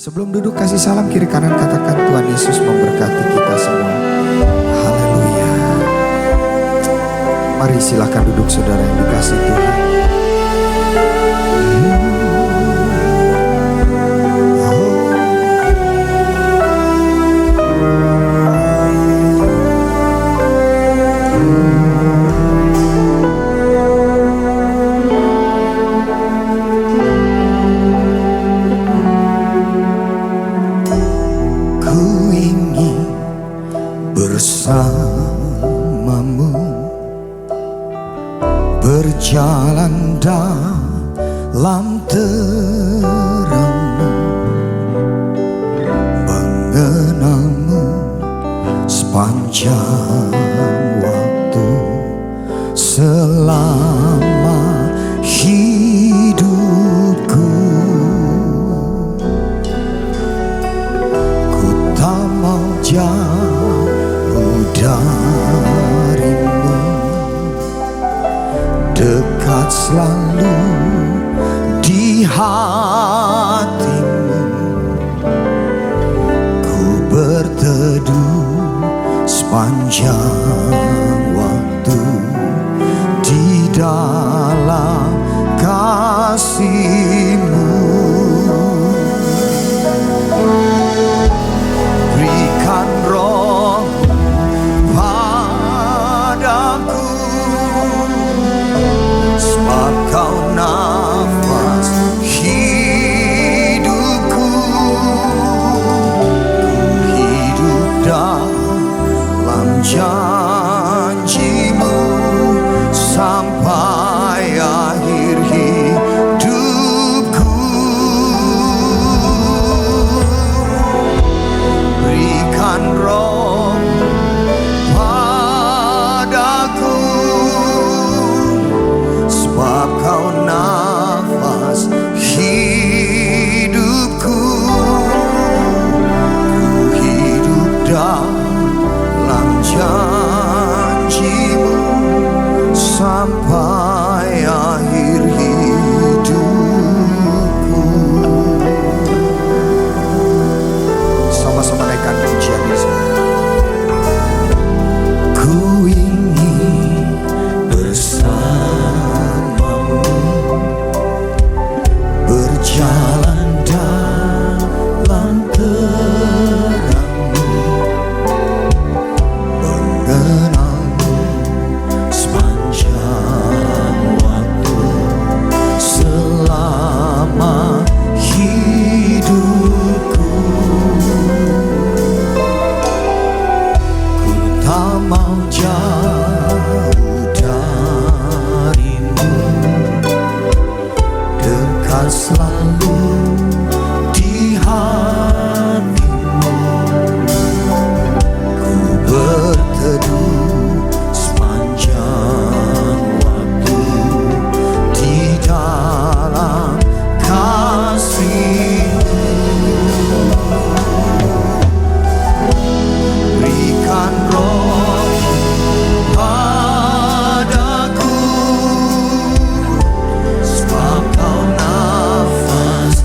Sebelum duduk kasih salam kiri kanan, katakan Tuhan Yesus memberkati kita semua. Haleluya. Mari silakan duduk saudara yang dikasih Tuhan. Bersamamu berjalan dalam terangmu, mengenalmu sepanjang waktu selama hidupku. Ku tak mau jauh darimu, dekat selalu di hatimu. Ku berteduh sepanjang waktu di dalam kasih-Mu. Berikan roh padaku, sebab Kau nafas hidupku. Ku hidup dalam janji-Mu sampai akhir hidupku. Berikan roh padaku, sebab Kau nafas hidupku. Ku hidup dalam janji-Mu sampai akhir hidupku. Sama-sama naikkan pujian ini. Ku ingin bersamamu, berjalan dalam terangmu, mengenalmu sepanjang waktu selama hidupku. Ku tak mau jauh darimu, dekat selalu di hatimu. Ku berteduh sepanjang waktu di dalam kasih-Mu. Berikan roh padaku, sebab Kau nafas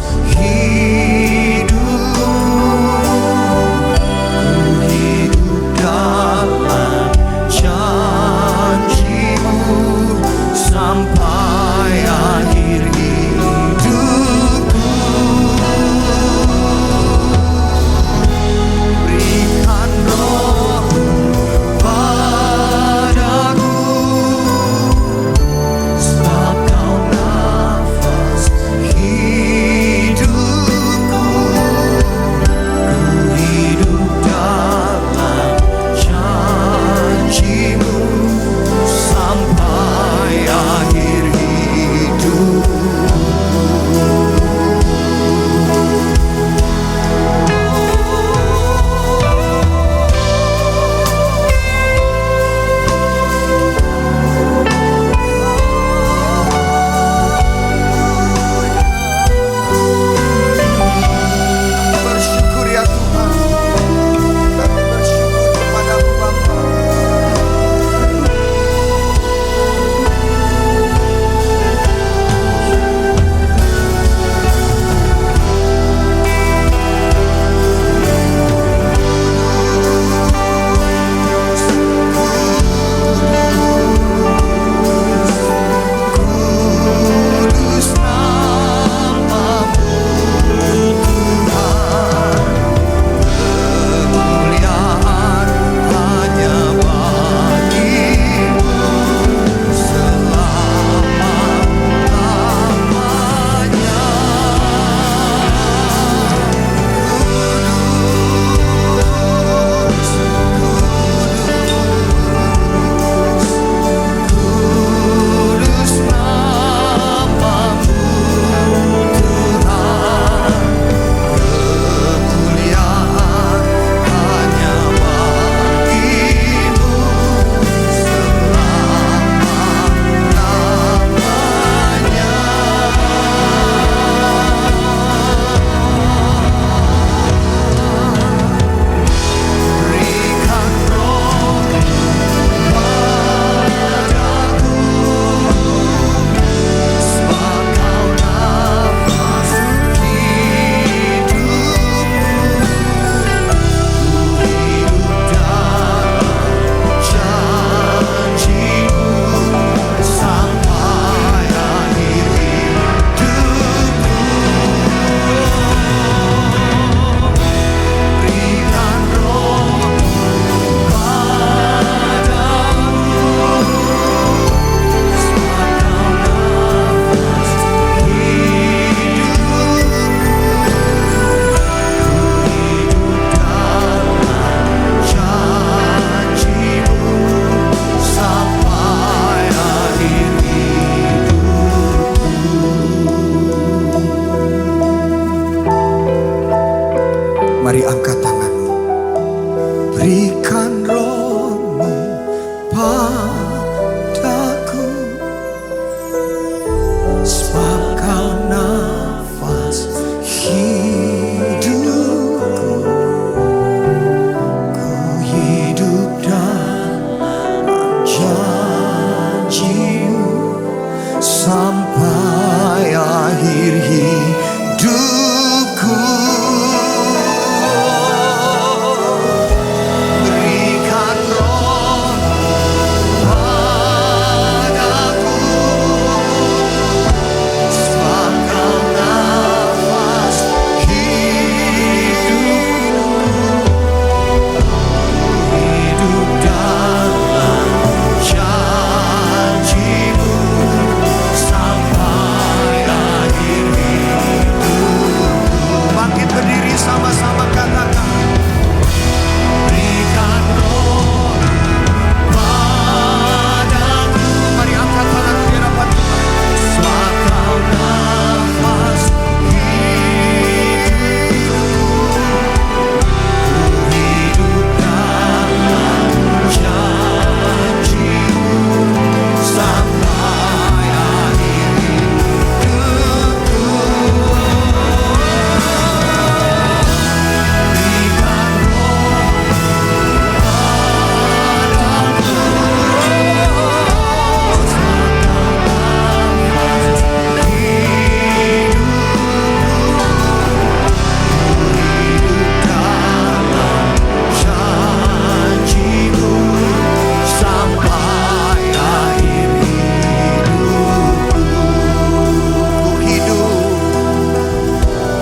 Mari angkat tanganmu. Berikan rohmu padaku, sebab kau nafas hidupku. Ku hidup dalam janjimu sampai akhir hidupku. Berikan roh padaku, sebab kau nafas hidupku. Hidup dalam janjimu sampai akhir hidupku. Bangkit berdiri sama-sama katakan. Berikan roh padaku. Mari angkat tangan di hadapan Tuhan. Sebab kau nafas hidupku. Hidup dalam janjimu sampai akhir hidupku. Berikan janjimu sampai akhir hidupku.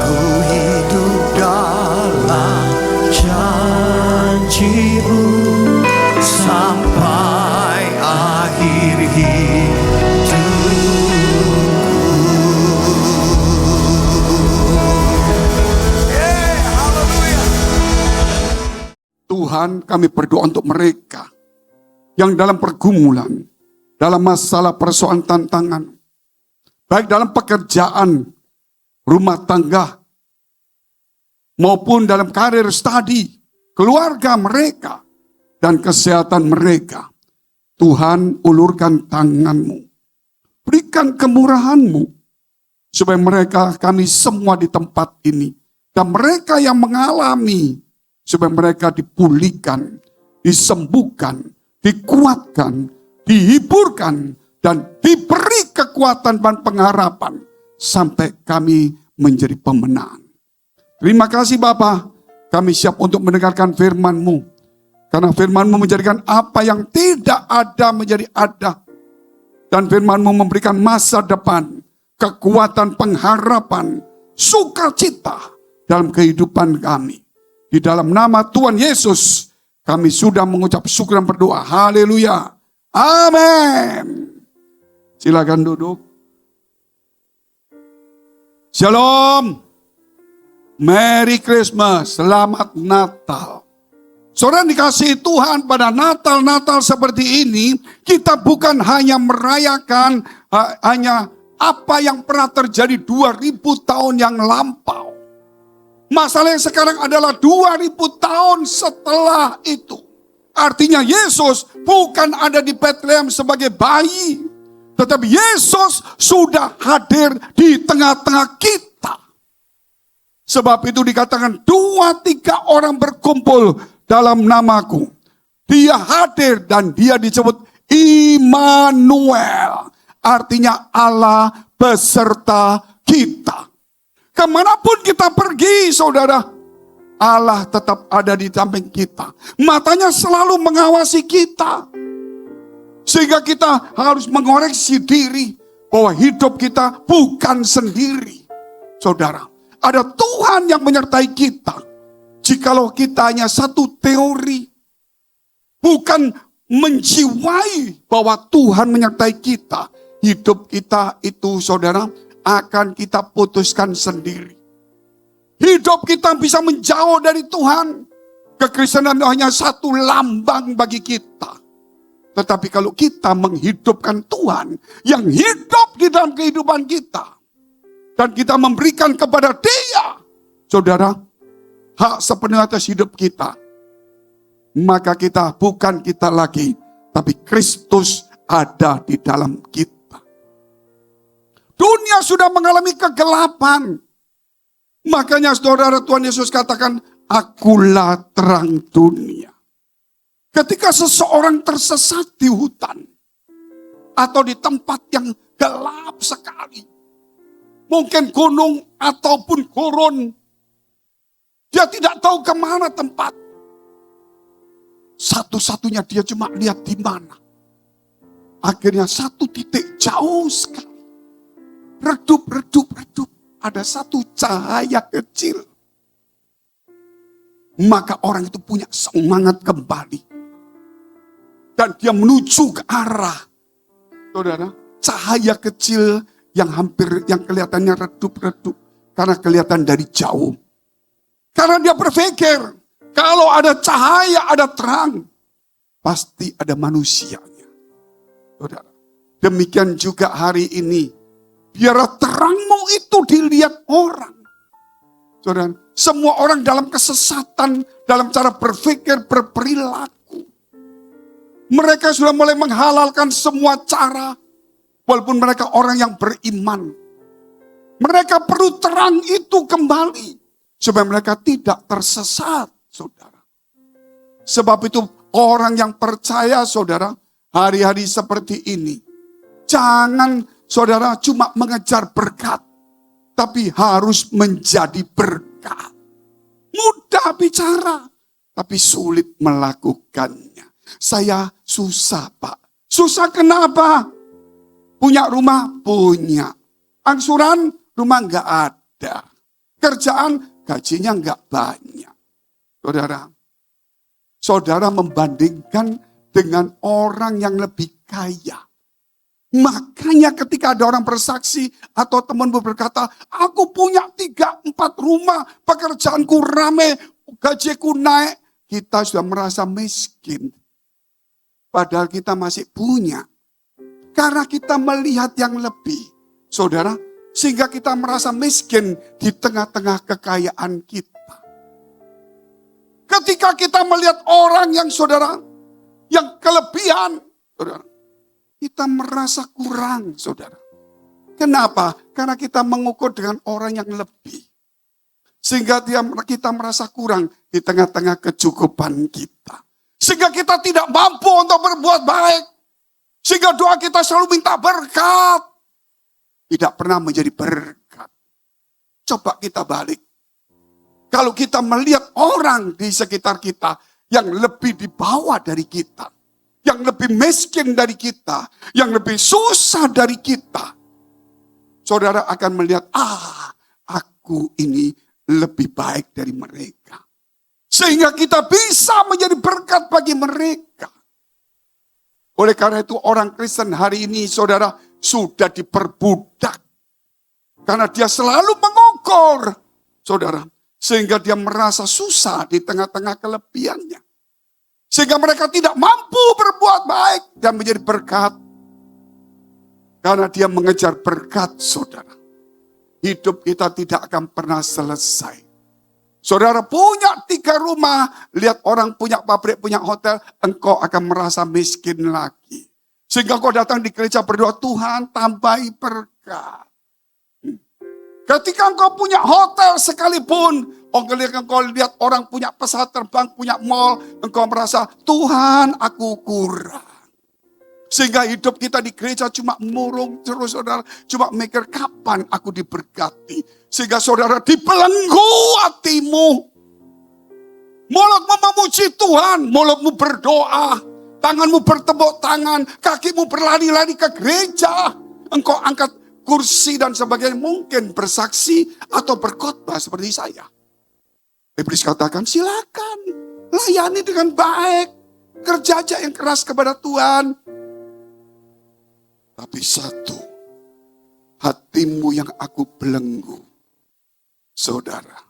Ku hidup dalam janjimu sampai akhir hidupku. Haleluya. Tuhan, kami berdoa untuk mereka yang dalam pergumulan, dalam masalah persoalan tantangan, baik dalam pekerjaan, rumah tangga, maupun dalam karir studi, keluarga mereka, dan kesehatan mereka. Tuhan, ulurkan tangan-Mu, berikan kemurahan-Mu, supaya mereka, kami semua di tempat ini, dan mereka yang mengalami, supaya mereka dipulihkan, disembuhkan, dikuatkan, dihiburkan, dan diberi kekuatan dan pengharapan, sampai kami menjadi pemenang. Terima kasih Bapa, kami siap untuk mendengarkan firman-Mu, karena firman-Mu menjadikan apa yang tidak ada menjadi ada, dan firman-Mu memberikan masa depan, kekuatan, pengharapan, sukacita dalam kehidupan kami. Di dalam nama Tuhan Yesus, kami sudah mengucap syukur dan berdoa. Haleluya. Amin. Silakan duduk. Shalom. Merry Christmas. Selamat Natal. Saudara dikasihi Tuhan, pada Natal seperti ini, kita bukan hanya merayakan hanya apa yang pernah terjadi 2000 tahun yang lampau. Masalah yang sekarang adalah 2000 tahun setelah itu. Artinya Yesus bukan ada di Bethlehem sebagai bayi, tetapi Yesus sudah hadir di tengah-tengah kita. Sebab itu dikatakan 2-3 orang berkumpul dalam namaku, Dia hadir dan Dia disebut Immanuel. Artinya Allah beserta kita. Kemanapun kita pergi, saudara, Allah tetap ada di samping kita. Matanya selalu mengawasi kita. Sehingga kita harus mengoreksi diri bahwa hidup kita bukan sendiri. Saudara, ada Tuhan yang menyertai kita. Jikalau kita hanya satu teori, bukan menjiwai bahwa Tuhan menyertai kita, hidup kita itu, saudara, akan kita putuskan sendiri. Hidup kita bisa menjauh dari Tuhan. Kekristenan hanya satu lambang bagi kita. Tetapi kalau kita menghidupkan Tuhan yang hidup di dalam kehidupan kita, dan kita memberikan kepada Dia, saudara, hak sepenuhnya atas hidup kita, maka kita bukan kita lagi, tapi Kristus ada di dalam kita. Dunia sudah mengalami kegelapan. Makanya saudara, Tuhan Yesus katakan, akulah terang dunia. Ketika seseorang tersesat di hutan, atau di tempat yang gelap sekali, mungkin gunung ataupun gurun, dia tidak tahu kemana tempat. Satu-satunya dia cuma lihat di mana. Akhirnya satu titik jauh sekali. Redup. Ada satu cahaya kecil. Maka orang itu punya semangat kembali. Dan dia menuju ke arah, saudara, cahaya kecil yang kelihatannya redup. Karena kelihatan dari jauh. Karena dia berpikir, kalau ada cahaya, ada terang, pasti ada manusianya. Saudara, demikian juga hari ini. Biarlah terangmu itu dilihat orang. Saudara, semua orang dalam kesesatan, dalam cara berpikir, berperilaku. Mereka sudah mulai menghalalkan semua cara, walaupun mereka orang yang beriman. Mereka perlu terang itu kembali, supaya mereka tidak tersesat, saudara. Sebab itu orang yang percaya, saudara, hari-hari seperti ini, jangan saudara cuma mengejar berkat, tapi harus menjadi berkat. Mudah bicara, tapi sulit melakukannya. Saya susah, Pak. Susah kenapa? Punya rumah? Punya. Angsuran? Rumah enggak ada. Kerjaan? Gajinya enggak banyak. Saudara membandingkan dengan orang yang lebih kaya. Makanya ketika ada orang bersaksi atau temanmu berkata, aku punya 3-4 rumah, pekerjaanku rame, gajiku naik. Kita sudah merasa miskin. Padahal kita masih punya. Karena kita melihat yang lebih. Saudara, sehingga kita merasa miskin di tengah-tengah kekayaan kita. Ketika kita melihat orang yang saudara, yang kelebihan, saudara, kita merasa kurang, saudara. Kenapa? Karena kita mengukur dengan orang yang lebih. Sehingga kita merasa kurang di tengah-tengah kecukupan kita. Sehingga kita tidak mampu untuk berbuat baik. Sehingga doa kita selalu minta berkat. Tidak pernah menjadi berkat. Coba kita balik. Kalau kita melihat orang di sekitar kita yang lebih di bawah dari kita. Yang lebih miskin dari kita. Yang lebih susah dari kita. Saudara akan melihat, aku ini lebih baik dari mereka. Sehingga kita bisa menjadi berkat bagi mereka. Oleh karena itu orang Kristen hari ini saudara sudah diperbudak. Karena dia selalu mengukur saudara. Sehingga dia merasa susah di tengah-tengah kelebihannya. Sehingga mereka tidak mampu berbuat baik dan menjadi berkat. Karena dia mengejar berkat, saudara. Hidup kita tidak akan pernah selesai. Saudara punya 3 rumah, lihat orang punya pabrik, punya hotel, engkau akan merasa miskin lagi. Sehingga engkau datang di gereja berdoa, Tuhan tambahi berkat. Ketika engkau punya hotel sekalipun, engkau lihat orang punya pesawat terbang, punya mall, engkau merasa, Tuhan aku kurang. Sehingga hidup kita di gereja cuma murung terus saudara. Cuma mikir kapan aku diberkati. Sehingga saudara dibelenggu hatimu. Mulutmu memuji Tuhan. Mulutmu berdoa. Tanganmu bertepuk tangan. Kakimu berlari-lari ke gereja. Engkau angkat kursi dan sebagainya. Mungkin bersaksi atau berkhotbah seperti saya. Iblis katakan silakan. Layani dengan baik. Kerja aja yang keras kepada Tuhan. Tapi satu, hatimu yang aku belenggu, saudara,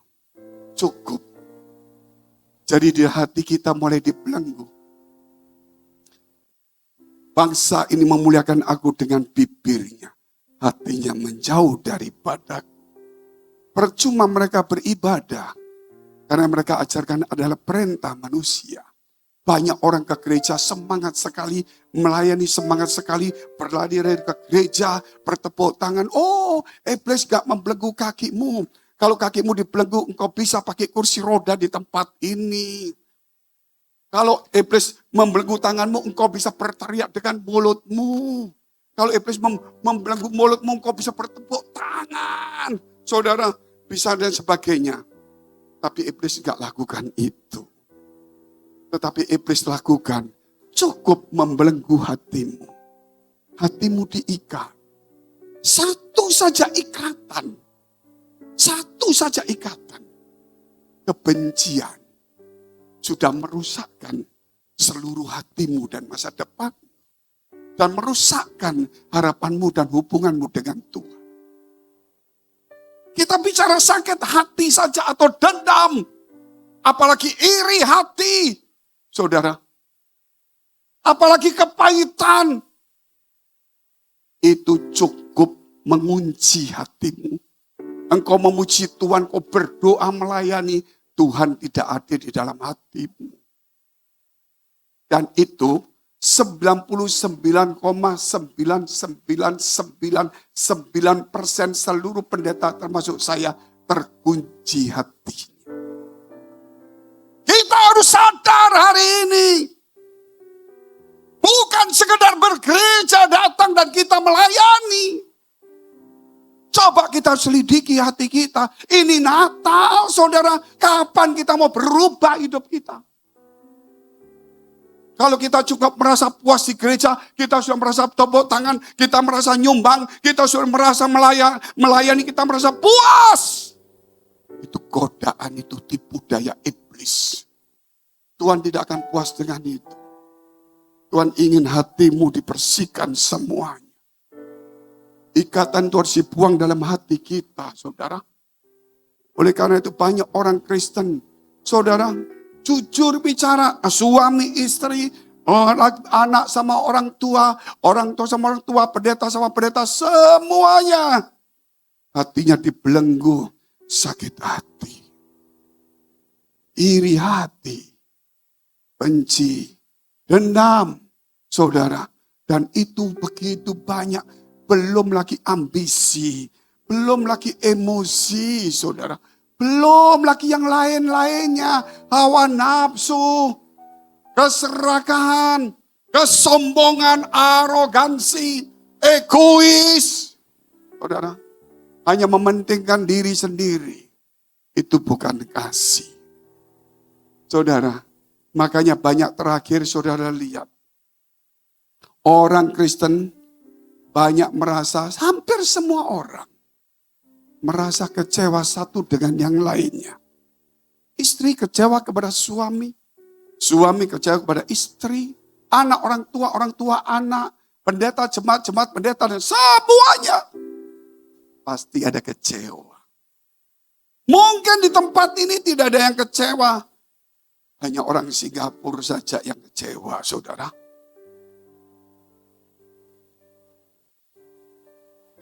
cukup. Jadi di hati kita mulai dibelenggu. Bangsa ini memuliakan aku dengan bibirnya, hatinya menjauh daripadaku. Percuma mereka beribadah, Karena mereka ajarkan adalah perintah manusia. Banyak orang ke gereja semangat sekali, melayani semangat sekali, berlari ke gereja, bertepuk tangan. Oh, iblis gak membelenggu kakimu. Kalau kakimu dibelenggu, engkau bisa pakai kursi roda di tempat ini. Kalau iblis membelenggu tanganmu, engkau bisa berteriak dengan mulutmu. Kalau iblis membelenggu mulutmu, engkau bisa bertepuk tangan. Saudara, bisa dan sebagainya. Tapi iblis enggak lakukan itu. Tetapi iblis lakukan, cukup membelenggu hatimu. Hatimu diikat. Satu saja ikatan. Satu saja ikatan. Kebencian. Sudah merusakkan seluruh hatimu dan masa depan. Dan merusakkan harapanmu dan hubunganmu dengan Tuhan. Kita bicara sakit hati saja atau dendam. Apalagi iri hati. Saudara. Apalagi kepahitan. Itu cukup mengunci hatimu. Engkau memuji Tuhan, kau berdoa melayani. Tuhan tidak ada di dalam hatimu. Dan itu 99,9999% seluruh pendeta termasuk saya terkunci hatinya. Kita harus sadar hari ini. Bukan sekedar bergereja datang dan kita melayani. Coba kita selidiki hati kita. Ini Natal, saudara. Kapan kita mau berubah hidup kita? Kalau kita cukup merasa puas di gereja, kita sudah merasa tepuk tangan, kita merasa nyumbang, kita sudah merasa melayani, kita merasa puas. Itu godaan, itu tipu daya iblis. Tuhan tidak akan puas dengan itu. Tuhan ingin hatimu dibersihkan semuanya. Ikatan itu harus dibuang dalam hati kita, saudara. Oleh karena itu banyak orang Kristen, saudara, jujur bicara, suami istri, anak sama orang tua sama orang tua, pendeta sama pendeta, semuanya hatinya dibelenggu sakit hati, iri hati, benci, dendam, saudara. Dan itu begitu banyak. Belum lagi ambisi, belum lagi emosi, saudara. Belum lagi yang lain-lainnya, hawa nafsu, keserakahan, kesombongan, arogansi, egois. Saudara, hanya mementingkan diri sendiri. Itu bukan kasih. Saudara, makanya banyak terakhir saudara lihat. Orang Kristen banyak merasa, hampir semua orang merasa kecewa satu dengan yang lainnya. Istri kecewa kepada suami, suami kecewa kepada istri, anak orang tua anak, pendeta, jemaat pendeta, dan semuanya pasti ada kecewa. Mungkin di tempat ini tidak ada yang kecewa, hanya orang Singapura saja yang kecewa, saudara.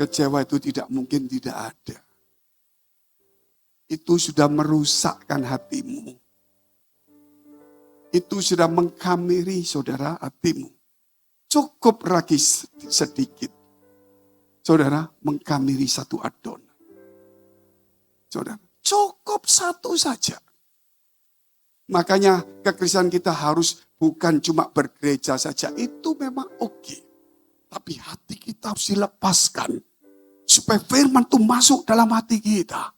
Kecewa itu tidak mungkin tidak ada. Itu sudah merusakkan hatimu. Itu sudah mengkamiri saudara hatimu. Cukup lagi sedikit. Saudara mengkamiri satu adonan. Saudara cukup satu saja. Makanya kekristenan kita harus bukan cuma bergereja saja. Itu memang oke. Tapi hati kita harus dilepaskan. Supaya firman itu masuk dalam hati kita.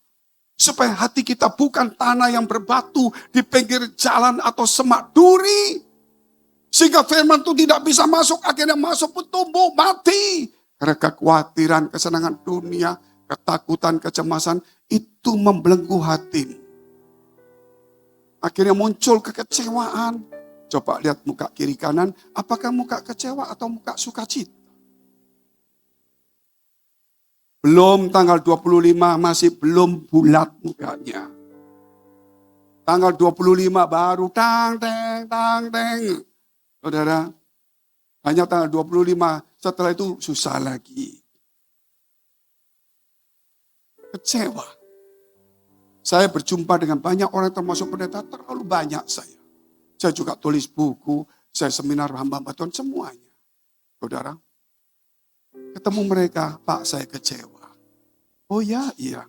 Supaya hati kita bukan tanah yang berbatu di pinggir jalan atau semak duri. Sehingga firman itu tidak bisa masuk, akhirnya masuk pun tumbuh, mati. Karena kekhawatiran, kesenangan dunia, ketakutan, kecemasan, itu membelenggu hatimu. Akhirnya muncul kekecewaan. Coba lihat muka kiri kanan, apakah muka kecewa atau muka sukacita? Belum tanggal 25 masih belum bulat mukanya. Tanggal 25 baru tang teng. Saudara, hanya tanggal 25, setelah itu susah lagi. Kecewa. Saya berjumpa dengan banyak orang termasuk pendeta, terlalu banyak saya. Saya juga tulis buku, saya seminar hamba Tuhan, semuanya. Saudara, ketemu mereka, Pak saya kecewa. Oh ya, iya.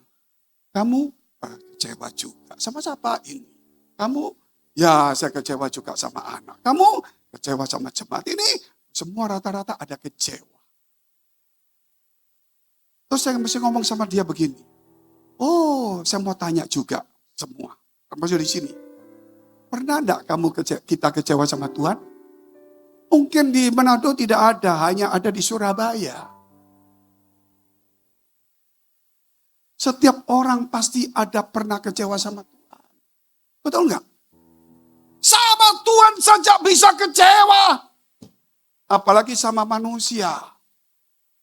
Kamu kecewa juga sama siapa ini? Kamu, ya saya kecewa juga sama anak. Kamu kecewa sama jemaat ini, semua rata-rata ada kecewa. Terus saya mesti ngomong sama dia begini. Oh, saya mau tanya juga semua. Termasuk di sini. Pernah enggak kita kecewa sama Tuhan? Mungkin di Manado tidak ada, hanya ada di Surabaya. Setiap orang pasti ada pernah kecewa sama Tuhan. Betul enggak? Sama Tuhan saja bisa kecewa. Apalagi sama manusia.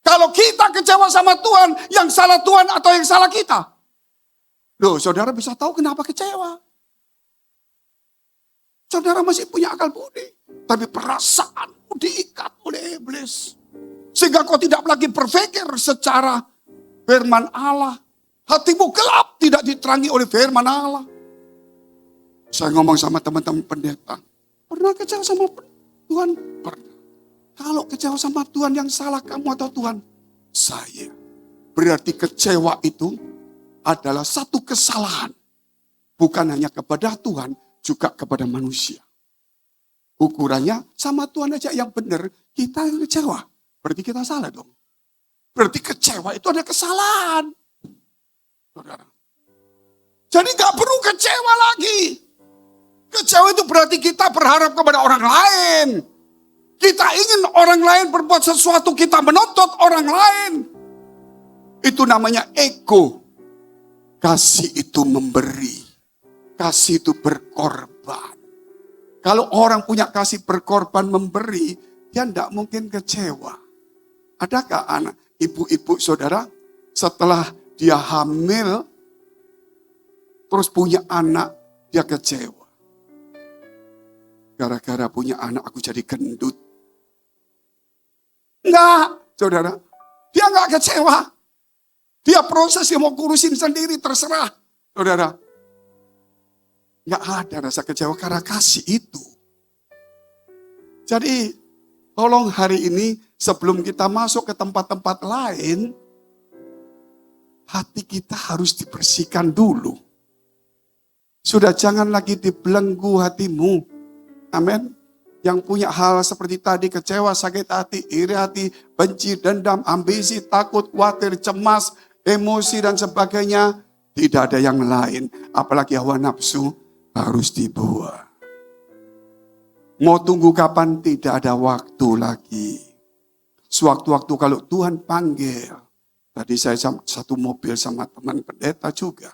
Kalau kita kecewa sama Tuhan, yang salah Tuhan atau yang salah kita? Loh, saudara bisa tahu kenapa kecewa. Saudara masih punya akal budi. Tapi perasaanmu diikat oleh iblis. Sehingga kau tidak lagi berpikir secara firman Allah. Hatimu gelap, tidak diterangi oleh firman Allah. Saya ngomong sama teman-teman pendeta. Pernah kecewa sama Tuhan? Pernah. Kalau kecewa sama Tuhan, yang salah kamu atau Tuhan? Saya. Berarti kecewa itu adalah satu kesalahan. Bukan hanya kepada Tuhan, juga kepada manusia. Ukurannya sama Tuhan aja yang benar, kita yang kecewa. Berarti kita salah dong. Berarti kecewa itu ada kesalahan. Saudara. Jadi gak perlu kecewa lagi. Kecewa itu berarti kita berharap kepada orang lain. Kita ingin orang lain berbuat sesuatu, kita menuntut orang lain. Itu namanya ego. Kasih itu memberi. Kasih itu berkorban. Kalau orang punya kasih berkorban memberi, dia tidak mungkin kecewa. Adakah anak ibu-ibu saudara setelah dia hamil, terus punya anak, dia kecewa. Gara-gara punya anak aku jadi gendut. Enggak, saudara. Dia enggak kecewa. Dia proses yang mau kurusin sendiri, terserah. Saudara. Enggak ada rasa kecewa karena kasih itu. Jadi, tolong hari ini sebelum kita masuk ke tempat-tempat lain, hati kita harus dibersihkan dulu. Sudah jangan lagi dibelenggu hatimu. Amin. Yang punya hal seperti tadi, kecewa, sakit hati, iri hati, benci, dendam, ambisi, takut, khawatir, cemas, emosi dan sebagainya. Tidak ada yang lain. Apalagi hawa nafsu harus dibuang. Mau tunggu kapan? Tidak ada waktu lagi. Sewaktu-waktu kalau Tuhan panggil. Tadi saya satu mobil sama teman pendeta juga.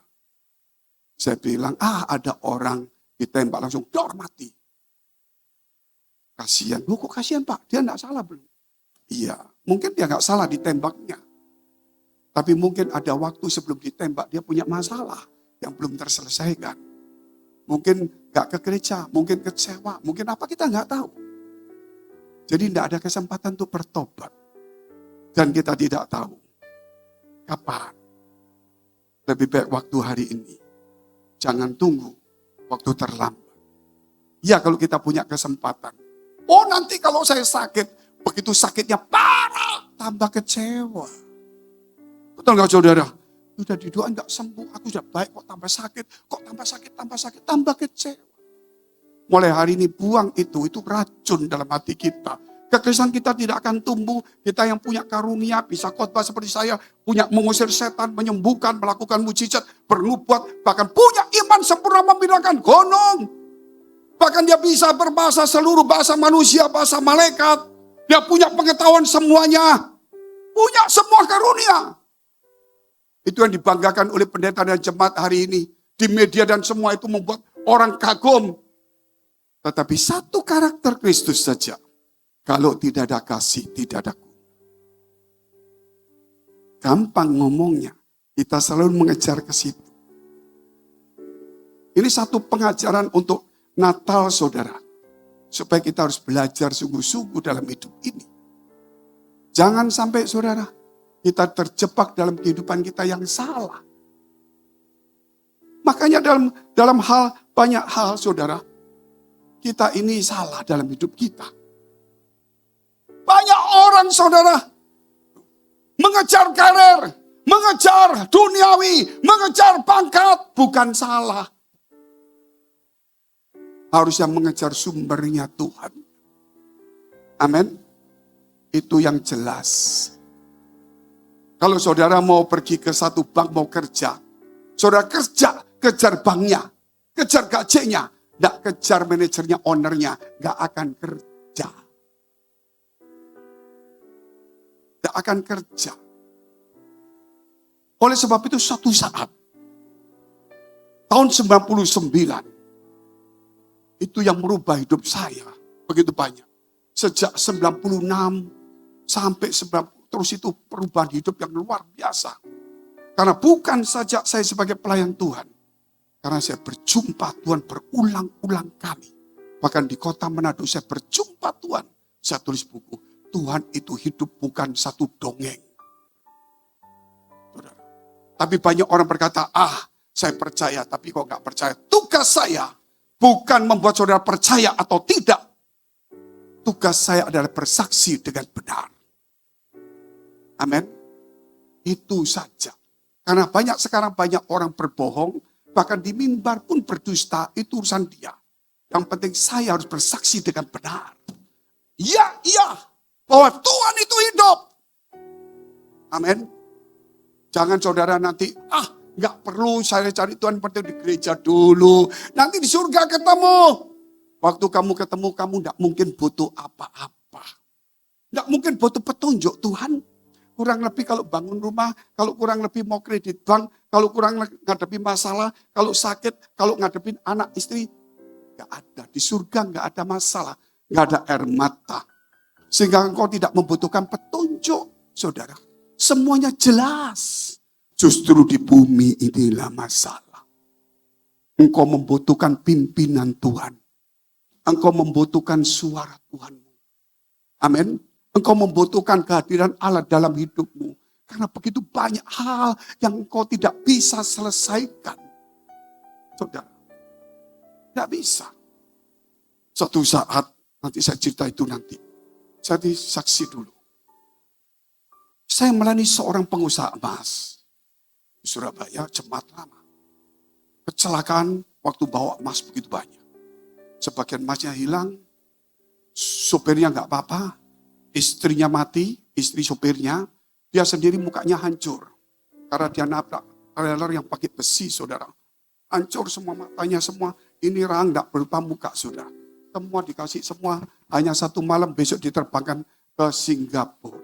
Saya bilang, ada orang ditembak langsung, dor mati. Kasihan. Loh kok kasihan Pak? Dia enggak salah belum? Iya, mungkin dia enggak salah ditembaknya. Tapi mungkin ada waktu sebelum ditembak dia punya masalah yang belum terselesaikan. Mungkin enggak ke gereja, mungkin kecewa, mungkin apa kita enggak tahu. Jadi enggak ada kesempatan untuk bertobat. Dan kita tidak tahu kapan. Lebih baik waktu hari ini. Jangan tunggu waktu terlambat. Ya kalau kita punya kesempatan. Oh nanti kalau saya sakit, begitu sakitnya parah, tambah kecewa. Betul nggak saudara? Sudah didoain nggak sembuh, aku sudah baik kok tambah sakit, tambah kecewa. Mulai hari ini buang itu racun dalam hati kita. Kekristenan kita tidak akan tumbuh, kita yang punya karunia, bisa khotbah seperti saya, punya mengusir setan, menyembuhkan, melakukan mujizat, bernubuat, bahkan punya iman sempurna memindahkan gunung. Bahkan dia bisa berbahasa seluruh bahasa manusia, bahasa malaikat. Dia punya pengetahuan semuanya. Punya semua karunia. Itu yang dibanggakan oleh pendeta dan jemaat hari ini. Di media dan semua itu membuat orang kagum. Tetapi satu karakter Kristus saja. Kalau tidak ada kasih, tidak ada guna. Gampang ngomongnya. Kita selalu mengejar ke situ. Ini satu pengajaran untuk Natal saudara. Supaya kita harus belajar sungguh-sungguh dalam hidup ini. Jangan sampai saudara, kita terjebak dalam kehidupan kita yang salah. Makanya dalam hal banyak hal saudara, kita ini salah dalam hidup kita. Banyak orang saudara mengejar karir, mengejar duniawi, mengejar pangkat, bukan salah. Harusnya mengejar sumbernya Tuhan. Amin. Itu yang jelas. Kalau saudara mau pergi ke satu bank, mau kerja. Saudara kerja, kejar banknya. Kejar gajinya. Tidak kejar manajernya, ownernya. Gak akan kerja. Tidak akan kerja. Oleh sebab itu suatu saat. Tahun 99. Itu yang merubah hidup saya. Begitu banyak. Sejak 96 sampai 90. Terus itu perubahan hidup yang luar biasa. Karena bukan saja saya sebagai pelayan Tuhan. Karena saya berjumpa Tuhan berulang-ulang kali. Bahkan di kota Manado saya berjumpa Tuhan. Saya tulis buku. Tuhan itu hidup bukan satu dongeng. Saudara. Tapi banyak orang berkata, saya percaya tapi kok gak percaya. Tugas saya bukan membuat saudara percaya atau tidak. Tugas saya adalah bersaksi dengan benar. Amin. Itu saja. Karena sekarang banyak orang berbohong. Bahkan di mimbar pun berdusta. Itu urusan dia. Yang penting saya harus bersaksi dengan benar. Iya. Bahwa Tuhan itu hidup. Amin. Jangan saudara nanti. Gak perlu saya cari Tuhan penting di gereja dulu. Nanti di surga ketemu. Waktu kamu ketemu kamu gak mungkin butuh apa-apa. Gak mungkin butuh petunjuk Tuhan. Kurang lebih kalau bangun rumah, kalau kurang lebih mau kredit bank, kalau kurang ngadepi masalah, kalau sakit, kalau ngadepin anak istri, gak ada. Di surga gak ada masalah, gak ada air mata. Sehingga engkau tidak membutuhkan petunjuk, saudara. Semuanya jelas. Justru di bumi inilah masalah. Engkau membutuhkan pimpinan Tuhan. Engkau membutuhkan suara Tuhanmu. Amin. Engkau membutuhkan kehadiran Allah dalam hidupmu. Karena begitu banyak hal yang engkau tidak bisa selesaikan. Saudara, tidak bisa. Suatu saat, nanti saya cerita itu nanti. Saya saksi dulu. Saya melayani seorang pengusaha emas. Di Surabaya, jemaat lama. Kecelakaan waktu bawa emas begitu banyak. Sebagian emasnya hilang, sopirnya nggak apa-apa. Istrinya mati, istri sopirnya, dia sendiri mukanya hancur. Karena dia nabrak trailer yang pakai besi, saudara. Hancur semua matanya, semua. Ini rahang tidak berupa muka, saudara. Semua dikasih semua, hanya satu malam besok diterbangkan ke Singapura.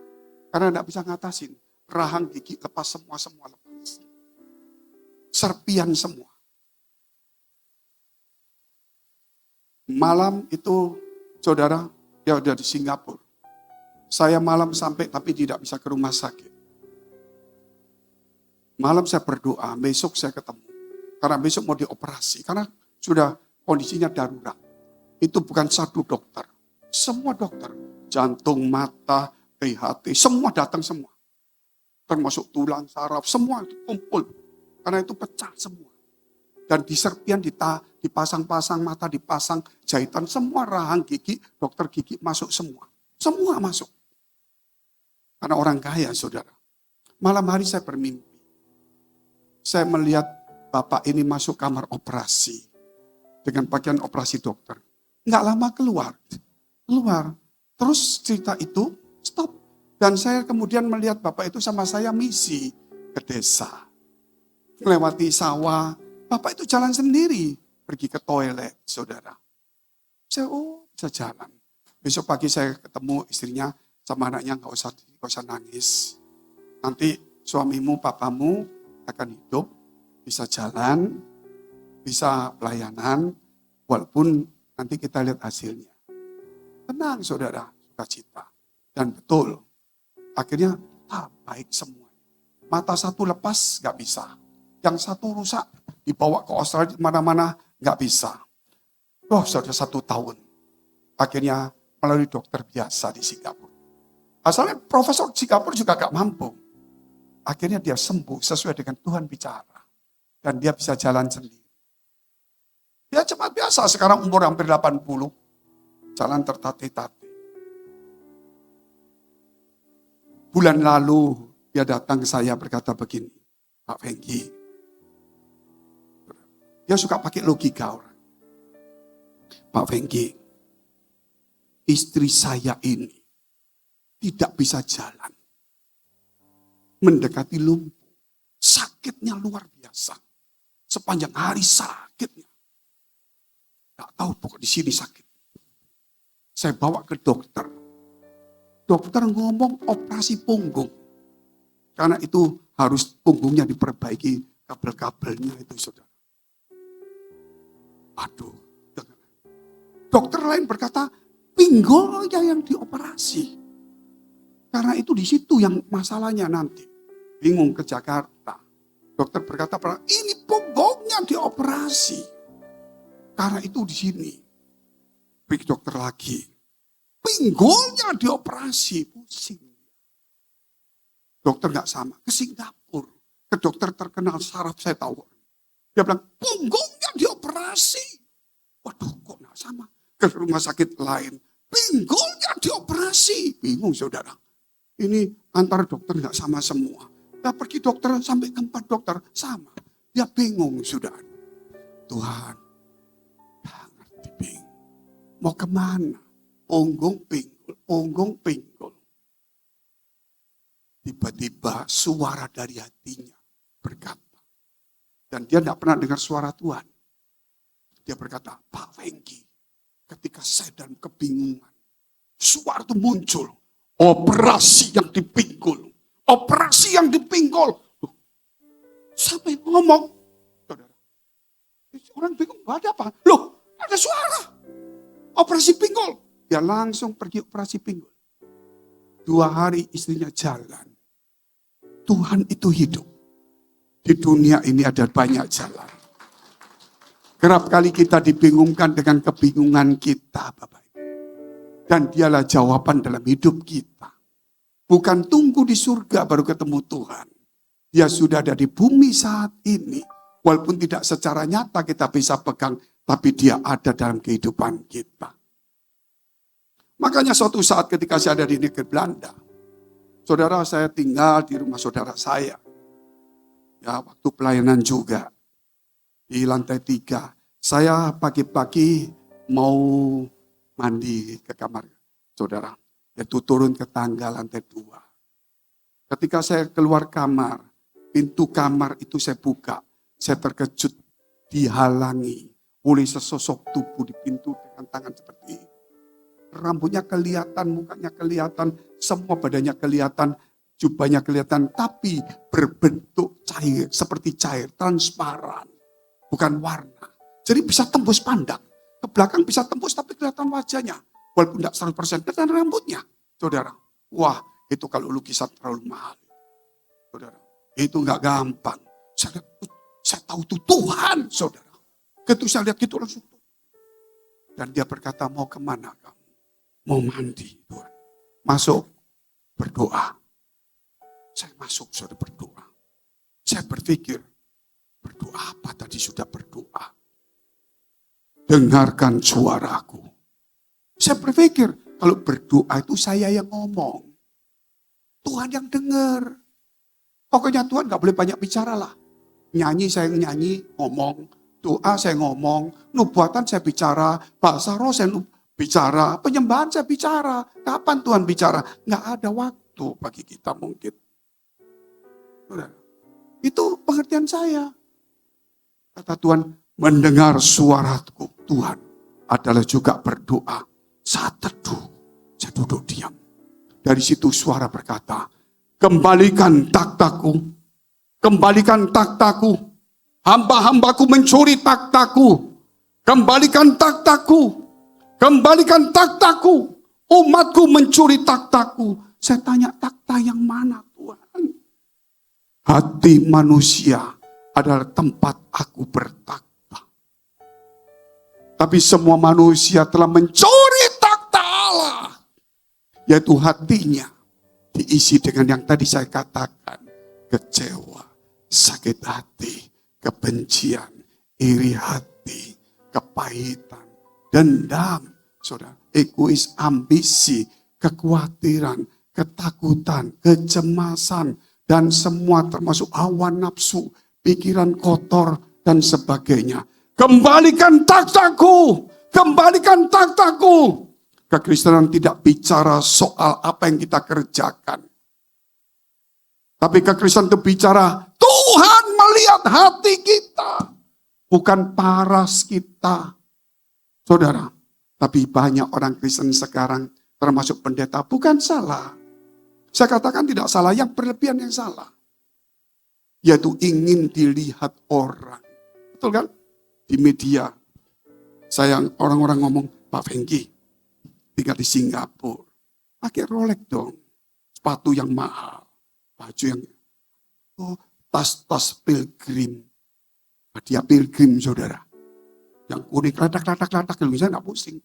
Karena tidak bisa ngatasin. Rahang gigi lepas semua lepas. Serpian semua. Malam itu, saudara, dia udah di Singapura. Saya malam sampai tapi tidak bisa ke rumah sakit. Malam saya berdoa, besok saya ketemu. Karena besok mau dioperasi. Karena sudah kondisinya darurat. Itu bukan satu dokter. Semua dokter. Jantung, mata, THT, semua datang semua. Termasuk tulang, saraf, semua itu kumpul. Karena itu pecah semua. Dan di serpian dipasang-pasang mata, dipasang jahitan. Semua rahang gigi, dokter gigi masuk semua. Semua masuk. Karena orang kaya, saudara. Malam hari saya bermimpi. Saya melihat bapak ini masuk kamar operasi. Dengan pakaian operasi dokter. Nggak lama keluar. Terus cerita itu stop. Dan saya kemudian melihat bapak itu sama saya misi ke desa. Melewati sawah. Bapak itu jalan sendiri. Pergi ke toilet, saudara. Saya, bisa jalan. Besok pagi saya ketemu istrinya. Sama anaknya gak usah nangis. Nanti suamimu, papamu akan hidup, bisa jalan, bisa pelayanan, walaupun nanti kita lihat hasilnya. Tenang saudara, sukacita. Dan betul, akhirnya baik semua. Mata satu lepas gak bisa. Yang satu rusak, dibawa ke Australia mana-mana gak bisa. Sudah 1 tahun. Akhirnya melalui dokter biasa di Singapura. Asalnya profesor Singapura juga gak mampu. Akhirnya dia sembuh sesuai dengan Tuhan bicara. Dan dia bisa jalan sendiri. Dia cepat biasa, sekarang umur hampir 80. Jalan tertatih-tatih. Bulan lalu dia datang ke saya berkata begini, Pak Fengki, dia suka pakai logika orang. Pak Fengki, istri saya ini tidak bisa jalan. Mendekati lumpuh. Sakitnya luar biasa. Sepanjang hari sakitnya. Tidak tahu pokok di sini sakit. Saya bawa ke dokter. Dokter ngomong operasi punggung. Karena itu harus punggungnya diperbaiki, kabel-kabelnya itu saudara. Aduh. Dokter lain berkata, pinggulnya yang dioperasi. Karena itu di situ yang masalahnya nanti. Bingung ke Jakarta. Dokter berkata, ini punggungnya dioperasi. Karena itu di sini. Pergi dokter lagi. Pinggulnya dioperasi. Pusing. Dokter gak sama. Ke Singapura. Ke dokter terkenal saraf saya tahu. Dia bilang, punggungnya dioperasi. Waduh, kok gak sama? Ke rumah sakit lain. Pinggulnya dioperasi. Bingung saudara. Ini antar dokter gak sama semua. Dia pergi dokter sampai ke 4 dokter. Sama. Dia bingung saudara. Tuhan. Gak ngerti bingung. Mau kemana? Punggung pinggul. Punggung pinggul. Tiba-tiba suara dari hatinya berkata. Dan dia tidak pernah dengar suara Tuhan. Dia berkata, Pak Fengki, ketika saya dalam kebingungan, suara itu muncul. Operasi yang dipinggul. Operasi yang dipinggul. Sampai ngomong. Saudara, orang bingung, ada apa? Loh, ada suara. Operasi pinggul. Dia langsung pergi operasi pinggul. 2 hari istrinya jalan. Tuhan itu hidup. Di dunia ini ada banyak jalan. Kerap kali kita dibingungkan dengan kebingungan kita, Bapak Ibu. Dan dialah jawaban dalam hidup kita. Bukan tunggu di surga baru ketemu Tuhan. Dia sudah ada di bumi saat ini. Walaupun tidak secara nyata kita bisa pegang, tapi dia ada dalam kehidupan kita. Makanya suatu saat ketika saya ada di negeri Belanda, saudara saya tinggal di rumah saudara saya. Ya, waktu pelayanan juga. Di lantai 3. Saya pagi-pagi mau mandi ke kamar saudara. Yaitu turun ke tangga lantai 2. Ketika saya keluar kamar, pintu kamar itu saya buka. Saya terkejut dihalangi oleh sesosok tubuh di pintu dengan tangan seperti ini. Rambutnya kelihatan, mukanya kelihatan, semua badannya kelihatan, jubahnya kelihatan, tapi berbentuk cair, seperti cair, transparan, bukan warna. Jadi bisa tembus pandang, ke belakang bisa tembus tapi kelihatan wajahnya. Walaupun tidak 100% kelihatan rambutnya. Saudara, wah itu kalau lukisan terlalu mahal. Saudara, itu nggak gampang. Saya tahu itu Tuhan, saudara. Ketika saya lihat gitu langsung. Dan dia berkata, mau kemana kamu? Mau mandi, Tuhan. Masuk, berdoa. Saya masuk, saudara berdoa. Saya berpikir, berdoa apa tadi sudah berdoa? Dengarkan suaraku. Saya berpikir, kalau berdoa itu saya yang ngomong. Tuhan yang dengar. Pokoknya Tuhan gak boleh banyak bicara lah. Nyanyi saya nyanyi, ngomong. Doa saya ngomong. Nubuatan saya bicara. Bahasa roh saya bicara. Penyembahan saya bicara. Kapan Tuhan bicara? Gak ada waktu bagi kita mungkin. Itu pengertian saya. Kata Tuhan, mendengar suaraku. Tuhan adalah juga berdoa. Saat teduh, saya duduk diam. Dari situ suara berkata, kembalikan takhtaku. Kembalikan takhtaku. Hamba-hambaku mencuri takhtaku. Kembalikan takhtaku. Kembalikan takhtaku. Umatku mencuri takhtaku. Saya tanya, takhta yang mana Tuhan? Hati manusia adalah tempat aku bertakhta. Tapi semua manusia telah mencuri takhta Allah. Yaitu hatinya diisi dengan yang tadi saya katakan. Kecewa, sakit hati, kebencian, iri hati, kepahitan, dendam, saudara, egois, ambisi, kekhawatiran, ketakutan, kecemasan, dan semua termasuk hawa nafsu, pikiran kotor, dan sebagainya. Kembalikan takhtaku, kembalikan takhtaku. Kekristenan tidak bicara soal apa yang kita kerjakan. Tapi kekristenan itu bicara Tuhan melihat hati kita. Bukan paras kita. Saudara, tapi banyak orang Kristen sekarang termasuk pendeta bukan salah. Saya katakan tidak salah, yang berlebihan yang salah. Yaitu ingin dilihat orang. Betul kan? Di media. Orang-orang ngomong, Pak Fengki, tinggal di Singapura. Pakai Rolex dong. Sepatu yang mahal. Baju yang... tas-tas pilgrim. Hadiah pilgrim, saudara. Yang kuning, latak-latak, saya nggak pusing.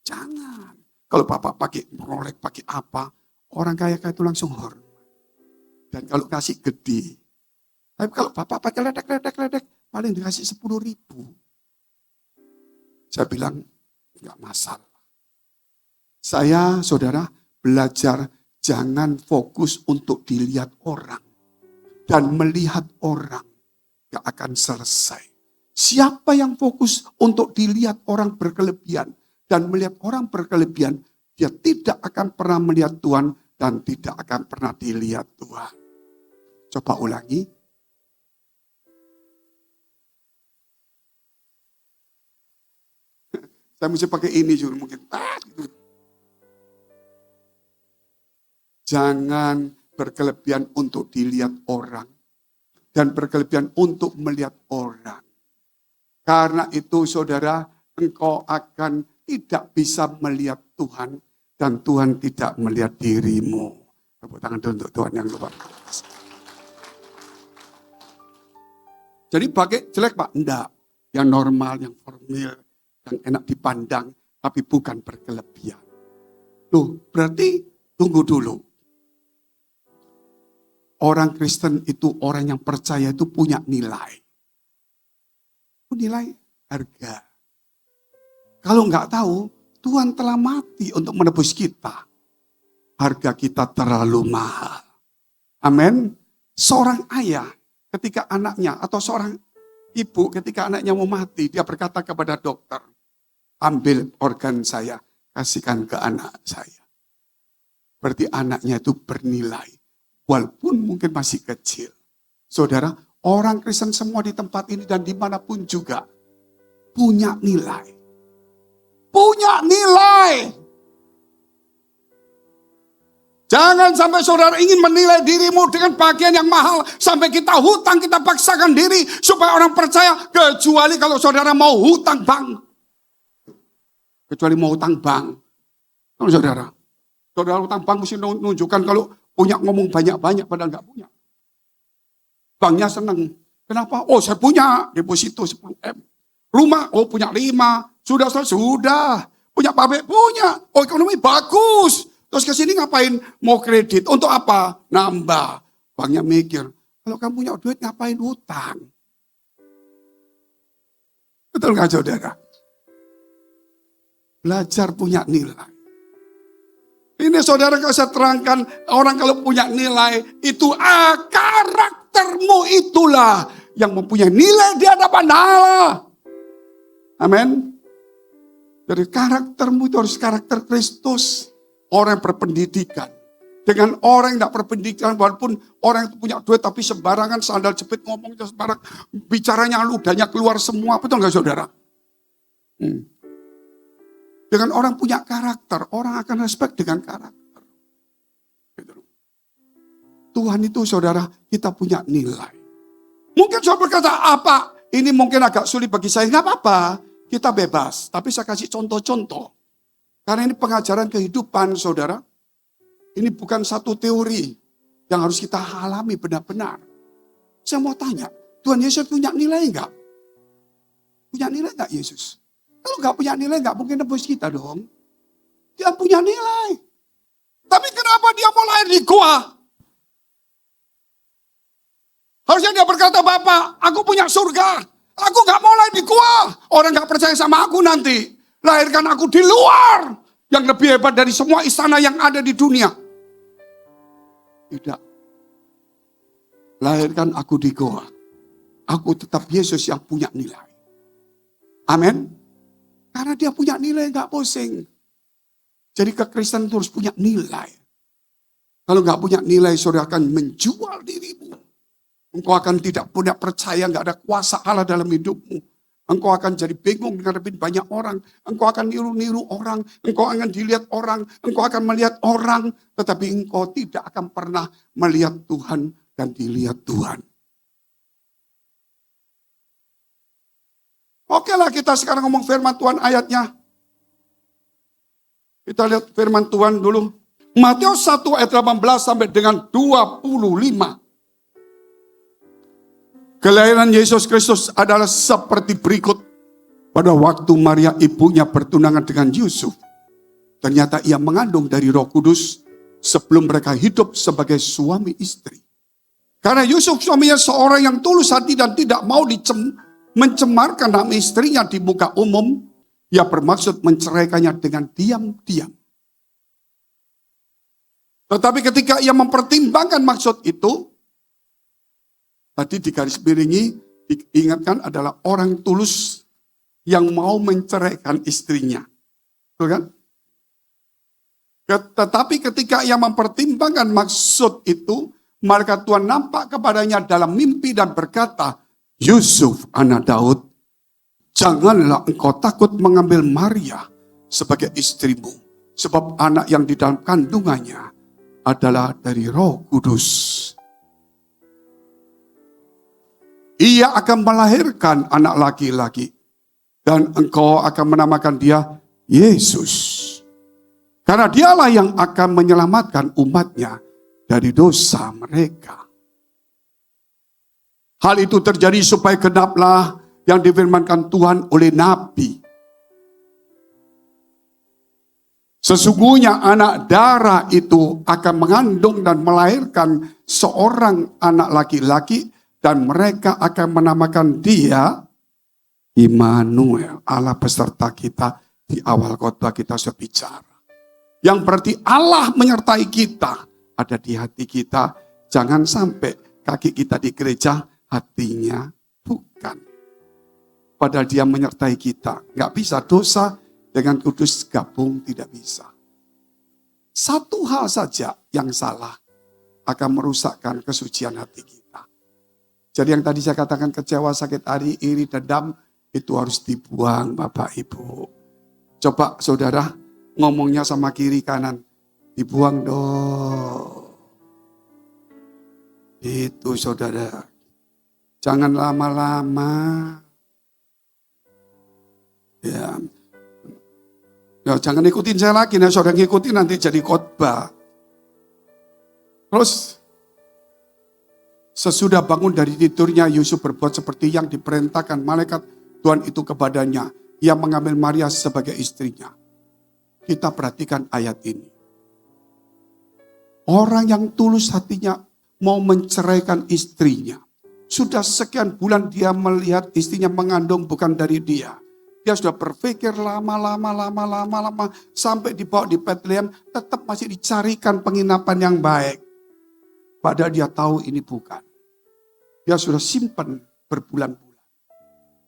Jangan. Kalau Bapak pakai Rolex, pakai apa, orang kaya-kaya itu langsung hormat. Dan kalau kasih gede. Tapi kalau Bapak pakai ledek, paling dikasih 10.000. Saya bilang, enggak masalah. Saya, saudara, belajar jangan fokus untuk dilihat orang. Dan melihat orang, enggak akan selesai. Siapa yang fokus untuk dilihat orang berkelebihan dan melihat orang berkelebihan, dia tidak akan pernah melihat Tuhan dan tidak akan pernah dilihat Tuhan. Coba ulangi. Saya mesti pakai ini juga mungkin. Jangan berkelebihan untuk dilihat orang dan berkelebihan untuk melihat orang. Karena itu saudara, engkau akan tidak bisa melihat Tuhan dan Tuhan tidak melihat dirimu. Tepuk tangan dulu untuk Tuhan yang luar biasa. Jadi pakai jelek Pak? Enggak. Yang normal, yang formal, yang enak dipandang, tapi bukan berkelebihan. Loh, berarti tunggu dulu. Orang Kristen itu, orang yang percaya itu punya nilai. Nilai harga. Kalau enggak tahu, Tuhan telah mati untuk menebus kita. Harga kita terlalu mahal. Amin. Seorang ayah ketika anaknya atau seorang ibu ketika anaknya mau mati, dia berkata kepada dokter, ambil organ saya, kasihkan ke anak saya. Berarti anaknya itu bernilai. Walaupun mungkin masih kecil. Saudara, orang Kristen semua di tempat ini dan dimanapun juga punya nilai. Punya nilai. Jangan sampai saudara ingin menilai dirimu dengan pakaian yang mahal. Sampai kita hutang, kita paksakan diri supaya orang percaya. Kecuali kalau saudara mau hutang bank. Kecuali mau hutang bank. Kalau saudara hutang bank mesti menunjukkan kalau punya ngomong banyak-banyak padahal nggak punya. Banknya senang. Kenapa? Oh saya punya deposito 10M. Rumah, oh punya 5. Sudah. Punya pabrik, punya. Oh ekonomi bagus. Terus ke sini ngapain? Mau kredit. Untuk apa? Nambah. Banknya mikir. Kalau kamu punya duit ngapain hutang? Betul nggak saudara? Belajar punya nilai. Ini saudara kalau saya terangkan, orang kalau punya nilai, itu karaktermu itulah yang mempunyai nilai di hadapan Allah. Amin. Jadi karaktermu itu harus karakter Kristus. Orang yang berpendidikan. Dengan orang yang tidak berpendidikan, walaupun orang itu punya duit, tapi sembarangan, sandal jepit ngomongnya sembarang, bicaranya ludahnya keluar semua, betul nggak saudara? Dengan orang punya karakter, orang akan respect dengan karakter. Tuhan itu saudara, kita punya nilai. Mungkin saudara berkata, apa? Ini mungkin agak sulit bagi saya. Nggak apa-apa, kita bebas. Tapi saya kasih contoh-contoh. Karena ini pengajaran kehidupan saudara. Ini bukan satu teori yang harus kita alami benar-benar. Saya mau tanya, Tuhan Yesus punya nilai enggak? Punya nilai enggak Yesus? Kalau enggak punya nilai enggak mungkin nebus kita dong. Dia punya nilai. Tapi kenapa dia mau lahir di gua? Harusnya dia berkata, Bapak, aku punya surga. Aku gak mau lahir di gua. Orang gak percaya sama aku nanti. Lahirkan aku di luar. Yang lebih hebat dari semua istana yang ada di dunia. Tidak. Lahirkan aku di gua. Aku tetap Yesus yang punya nilai. Amin. Karena dia punya nilai, gak pusing. Jadi kekristenan terus punya nilai. Kalau gak punya nilai, saudara akan menjual dirimu. Engkau akan tidak punya percaya, gak ada kuasa Allah dalam hidupmu. Engkau akan jadi bingung menghadapi banyak orang. Engkau akan niru-niru orang. Engkau akan dilihat orang. Engkau akan melihat orang. Tetapi engkau tidak akan pernah melihat Tuhan dan dilihat Tuhan. Oke lah, kita sekarang ngomong firman Tuhan ayatnya. Kita lihat firman Tuhan dulu. Matius 1 ayat 18 sampai dengan 25. Kelahiran Yesus Kristus adalah seperti berikut. Pada waktu Maria ibunya bertunangan dengan Yusuf, ternyata ia mengandung dari Roh Kudus sebelum mereka hidup sebagai suami istri. Karena Yusuf suaminya seorang yang tulus hati dan tidak mau mencemarkan nama istrinya di muka umum, ia bermaksud menceraikannya dengan diam-diam. Tetapi ketika ia mempertimbangkan maksud itu, tadi di garis miringi diingatkan adalah orang tulus yang mau menceraikan istrinya. Betul kan? Tetapi ketika ia mempertimbangkan maksud itu, maka Tuhan nampak kepadanya dalam mimpi dan berkata, Yusuf anak Daud, janganlah engkau takut mengambil Maria sebagai istrimu, sebab anak yang di dalam kandungannya adalah dari Roh Kudus. Ia akan melahirkan anak laki-laki, dan engkau akan menamakan dia Yesus. Karena dialah yang akan menyelamatkan umatnya dari dosa mereka. Hal itu terjadi supaya genaplah yang difirmankan Tuhan oleh Nabi. Sesungguhnya anak darah itu akan mengandung dan melahirkan seorang anak laki-laki, dan mereka akan menamakan dia Immanuel, Allah beserta kita. Di awal khotbah kita sudah bicara. Yang berarti Allah menyertai kita, ada di hati kita. Jangan sampai kaki kita di gereja, hatinya bukan. Padahal dia menyertai kita. Gak bisa dosa dengan kudus gabung, tidak bisa. Satu hal saja yang salah akan merusakkan kesucian hati kita. Jadi yang tadi saya katakan kecewa, sakit hati, iri, dendam, itu harus dibuang Bapak Ibu. Coba saudara ngomongnya sama kiri kanan. Dibuang dong. Itu saudara. Jangan lama-lama. Ya, jangan ikutin saya lagi. Nah, saudara ngikutin nanti jadi khotbah. Terus sesudah bangun dari tidurnya, Yusuf berbuat seperti yang diperintahkan malaikat Tuhan itu kepadanya. Ia mengambil Maria sebagai istrinya. Kita perhatikan ayat ini. Orang yang tulus hatinya mau menceraikan istrinya. Sudah sekian bulan dia melihat istrinya mengandung bukan dari dia. Dia sudah berpikir lama. Sampai dibawa di Bethlehem, tetap masih dicarikan penginapan yang baik. Padahal dia tahu ini bukan. Dia sudah simpan berbulan-bulan.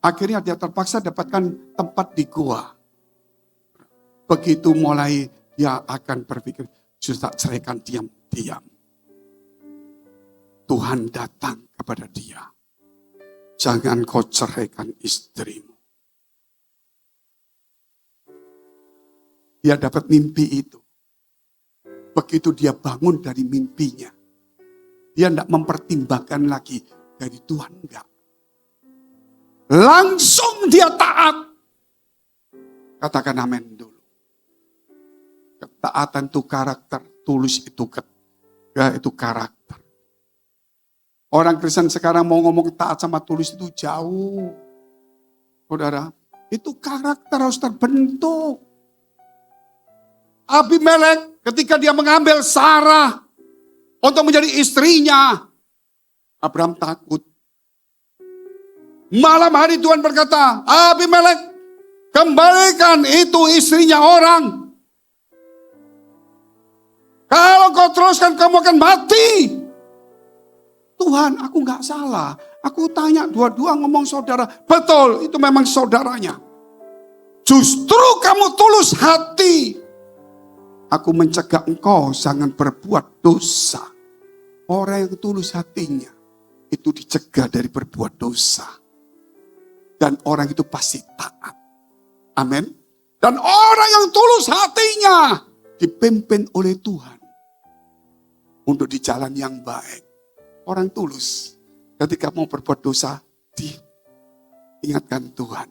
Akhirnya dia terpaksa dapatkan tempat di gua. Begitu mulai dia akan berpikir, sudah ceraikan diam-diam. Tuhan datang kepada dia. Jangan kau ceraikan istrimu. Dia dapat mimpi itu. Begitu dia bangun dari mimpinya. Dia tidak mempertimbangkan lagi dari Tuhan, enggak. Langsung dia taat. Katakan amin dulu. Ketaatan itu karakter, tulus itu itu karakter. Orang Kristen sekarang mau ngomong taat sama tulus itu jauh. Saudara, itu karakter harus terbentuk. Abimelek ketika dia mengambil Sarah untuk menjadi istrinya, Abraham takut. Malam hari Tuhan berkata, Abimelek, kembalikan itu istrinya orang. Kalau kau teruskan kamu akan mati. Tuhan, aku nggak salah. Aku tanya dua-dua ngomong saudara. Betul, itu memang saudaranya. Justru kamu tulus hati. Aku mencegah engkau jangan berbuat dosa. Orang yang tulus hatinya itu dicegah dari berbuat dosa. Dan orang itu pasti taat. Amin. Dan orang yang tulus hatinya dipimpin oleh Tuhan untuk di jalan yang baik. Orang tulus ketika mau berbuat dosa diingatkan Tuhan.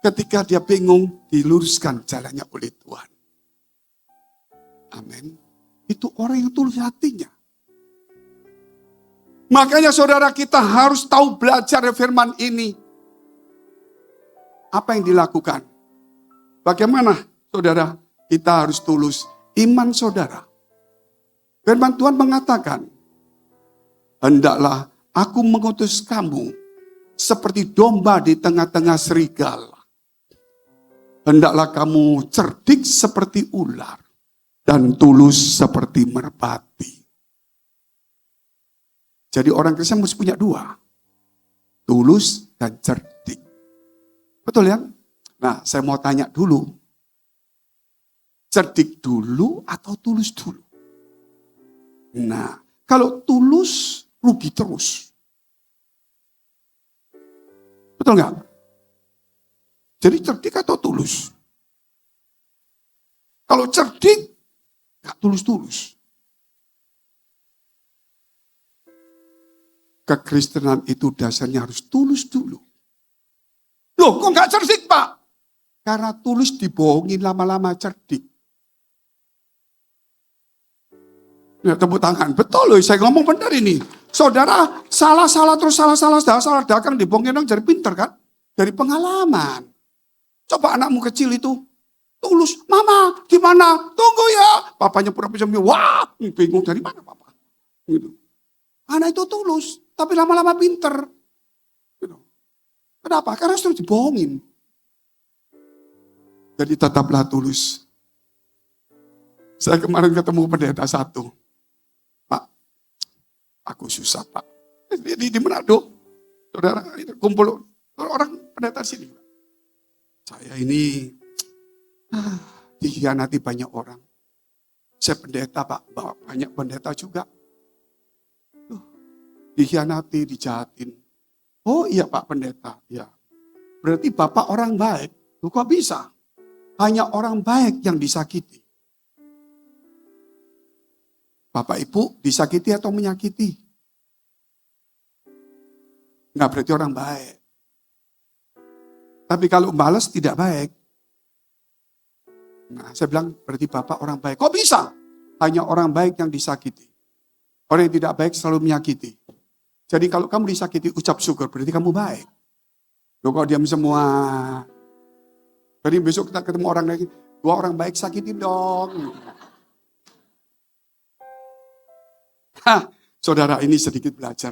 Ketika dia bingung diluruskan jalannya oleh Tuhan. Amin. Itu orang yang tulus hatinya. Makanya saudara kita harus tahu belajar firman ini. Apa yang dilakukan? Bagaimana saudara kita harus tulus iman saudara? Firman Tuhan mengatakan, hendaklah aku mengutus kamu seperti domba di tengah-tengah serigala. Hendaklah kamu cerdik seperti ular dan tulus seperti merpati. Jadi orang Kristen mesti punya dua. Tulus dan cerdik. Betul ya? Nah, saya mau tanya dulu. Cerdik dulu atau tulus dulu? Nah, kalau tulus rugi terus. Betul nggak? Jadi cerdik atau tulus? Kalau cerdik, nggak tulus-tulus. Kekristenan itu dasarnya harus tulus dulu. Loh, kok nggak cerdik, Pak? Karena tulus dibohongin lama-lama cerdik. Ya, tepuk tangan. Betul loh, saya ngomong benar ini. Saudara, salah-salah terus salah-salah dagang dibohongin orang jadi pinter kan? Dari pengalaman. Coba anakmu kecil itu tulus. Mama, gimana? Tunggu ya. Papanya pura-pura, wah, bingung dari mana papa. Gitu. Anak itu tulus, tapi lama-lama pinter. Gitu. Kenapa? Karena sudah dibohongin. Jadi tetaplah tulus. Saya kemarin ketemu pendeta satu. Pak, aku susah Pak. Di Manado. Saudara, kumpul orang pendeta sini. Saya ini dikhianati banyak orang. Saya pendeta Pak, banyak pendeta juga. Dikhianati, dijahatin. Oh iya Pak pendeta, ya. Berarti Bapak orang baik. Loh, kok bisa? Hanya orang baik yang disakiti. Bapak Ibu disakiti atau menyakiti? Enggak berarti orang baik. Tapi kalau balas tidak baik. Nah, saya bilang berarti Bapak orang baik. Kok bisa? Hanya orang baik yang disakiti. Orang yang tidak baik selalu menyakiti. Jadi kalau kamu disakiti, ucap syukur. Berarti kamu baik. Loh kok diam semua? Jadi besok kita ketemu orang lagi. Dua orang baik sakitin dong. Hah, saudara ini sedikit belajar.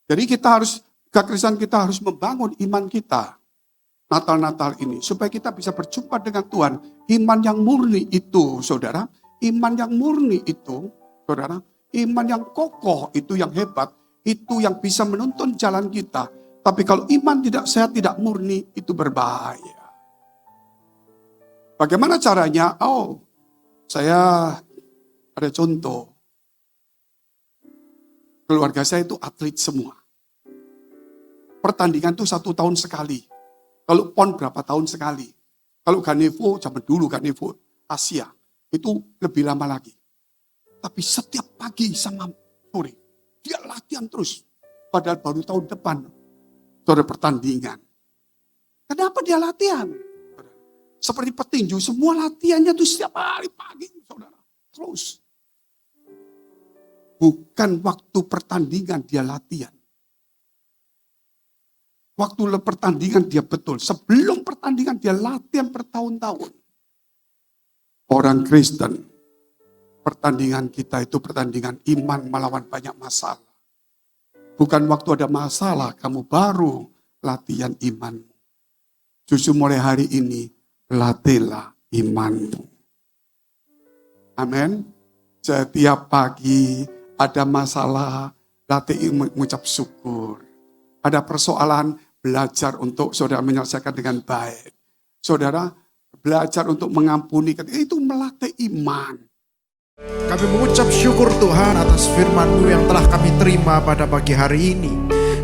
Jadi kita harus, kekristenan kita harus membangun iman kita. Natal-Natal ini. Supaya kita bisa berjumpa dengan Tuhan. Iman yang murni itu, saudara. Iman yang murni itu, saudara. Iman yang kokoh itu yang hebat. Itu yang bisa menuntun jalan kita. Tapi kalau iman tidak sehat, tidak murni, itu berbahaya. Bagaimana caranya? Oh, saya ada contoh. Keluarga saya itu atlet semua. Pertandingan itu 1 tahun sekali. Kalau PON berapa tahun sekali. Kalau Ganevo, zaman dulu Ganevo, Asia, itu lebih lama lagi. Tapi setiap pagi sama sore, dia latihan terus. Padahal baru tahun depan, ada pertandingan. Kenapa dia latihan? Seperti petinju, semua latihannya itu setiap hari pagi, saudara. Terus. Bukan waktu pertandingan dia latihan. Waktu pertandingan dia betul. Sebelum pertandingan dia latihan bertahun-tahun. Orang Kristen pertandingan kita itu pertandingan iman melawan banyak masalah. Bukan waktu ada masalah kamu baru latihan imanmu. Justru mulai hari ini latihlah imanmu. Amin. Setiap pagi ada masalah, latih mengucap syukur. Ada persoalan, belajar untuk saudara menyelesaikan dengan baik. Saudara belajar untuk mengampuni, itu melatih iman. Kami mengucap syukur Tuhan atas firman-Mu yang telah kami terima pada pagi hari ini.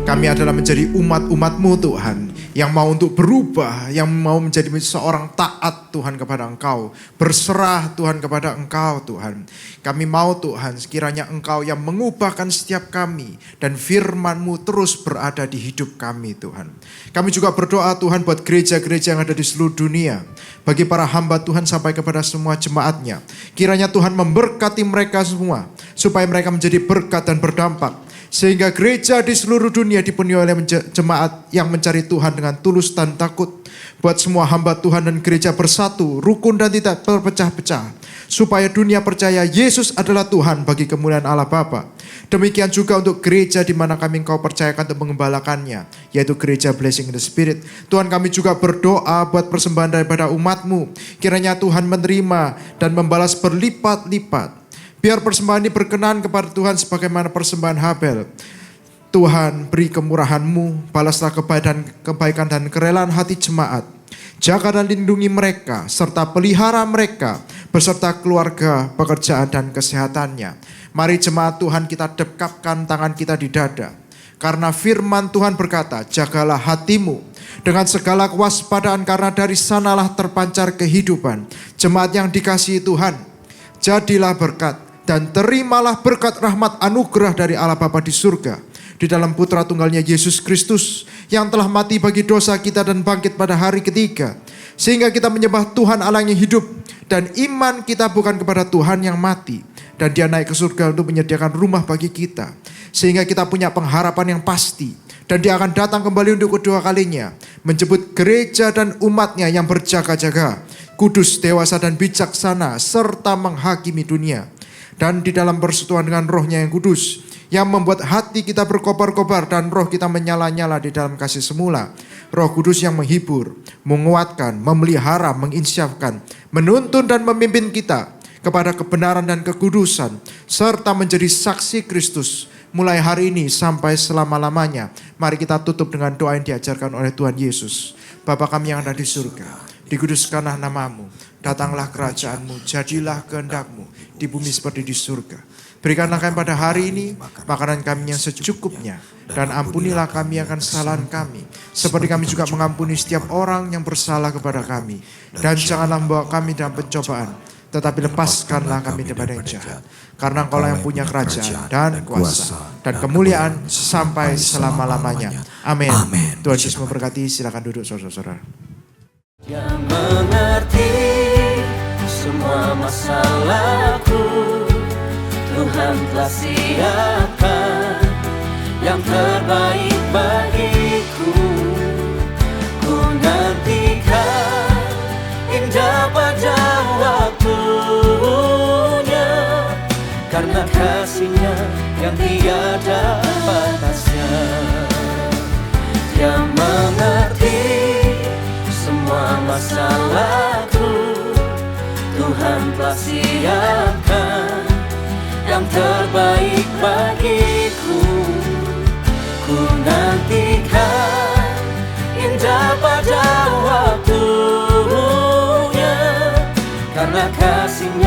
Kami adalah menjadi umat-umat-Mu Tuhan, yang mau untuk berubah, yang mau menjadi seorang taat Tuhan kepada Engkau, berserah Tuhan kepada Engkau Tuhan. Kami mau Tuhan sekiranya Engkau yang mengubahkan setiap kami, dan firman-Mu terus berada di hidup kami Tuhan. Kami juga berdoa Tuhan buat gereja-gereja yang ada di seluruh dunia, bagi para hamba Tuhan sampai kepada semua jemaatnya. Kiranya Tuhan memberkati mereka semua, supaya mereka menjadi berkat dan berdampak. Sehingga gereja di seluruh dunia dipenuhi oleh jemaat yang mencari Tuhan dengan tulus dan takut. Buat semua hamba Tuhan dan gereja bersatu, rukun dan tidak berpecah-pecah. Supaya dunia percaya Yesus adalah Tuhan bagi kemuliaan Allah Bapa. Demikian juga untuk gereja di mana kami Engkau percayakan untuk mengembalakannya, yaitu gereja Blessing in the Spirit. Tuhan, kami juga berdoa buat persembahan daripada umat-Mu. Kiranya Tuhan menerima dan membalas berlipat-lipat. Biar persembahan ini berkenan kepada Tuhan sebagaimana persembahan Habel. Tuhan, beri kemurahan-Mu, balaslah kebaikan dan kerelaan hati jemaat. Jaga dan lindungi mereka, serta pelihara mereka, beserta keluarga, pekerjaan dan kesehatannya. Mari jemaat Tuhan kita dekapkan tangan kita di dada. Karena firman Tuhan berkata, jagalah hatimu dengan segala kewaspadaan, karena dari sanalah terpancar kehidupan. Jemaat yang dikasihi Tuhan, jadilah berkat dan terimalah berkat rahmat anugerah dari Allah Bapa di surga, di dalam Putra Tunggalnya Yesus Kristus, yang telah mati bagi dosa kita dan bangkit pada hari ketiga, sehingga kita menyembah Tuhan Allah yang hidup, dan iman kita bukan kepada Tuhan yang mati, dan Dia naik ke surga untuk menyediakan rumah bagi kita, sehingga kita punya pengharapan yang pasti, dan Dia akan datang kembali untuk kedua kalinya, menjemput gereja dan umatnya yang berjaga-jaga, kudus, dewasa dan bijaksana, serta menghakimi dunia. Dan di dalam persekutuan dengan Roh-Nya yang kudus, yang membuat hati kita berkobar-kobar dan roh kita menyala-nyala di dalam kasih semula. Roh Kudus yang menghibur, menguatkan, memelihara, menginsyafkan, menuntun dan memimpin kita kepada kebenaran dan kekudusan, serta menjadi saksi Kristus mulai hari ini sampai selama-lamanya. Mari kita tutup dengan doa yang diajarkan oleh Tuhan Yesus. Bapa kami yang ada di surga, dikuduskanlah nama-Mu, datanglah kerajaan-Mu, jadilah kehendak-Mu di bumi seperti di surga. Berikanlah kami pada hari ini makanan kami yang secukupnya, dan ampunilah kami akan kesalahan kami, seperti kami juga mengampuni setiap orang yang bersalah kepada kami. Dan janganlah membawa kami dalam pencobaan, tetapi lepaskanlah kami daripada yang jahat. Karena Engkau yang punya kerajaan dan kuasa dan kemuliaan sampai selama-lamanya. Amin. Tuhan Yesus memberkati. Silakan duduk saudara-saudara. Yang mengerti semua masalahku, Tuhan telah siapkan yang terbaik bagiku. Ku nantikan indah pada waktunya, karena kasih-Nya yang tiada batasnya. Yang mengerti semua masalahku, Tuhan telah siapkan yang terbaik bagiku. Ku nantikan indah pada waktunya, karena kasih-Nya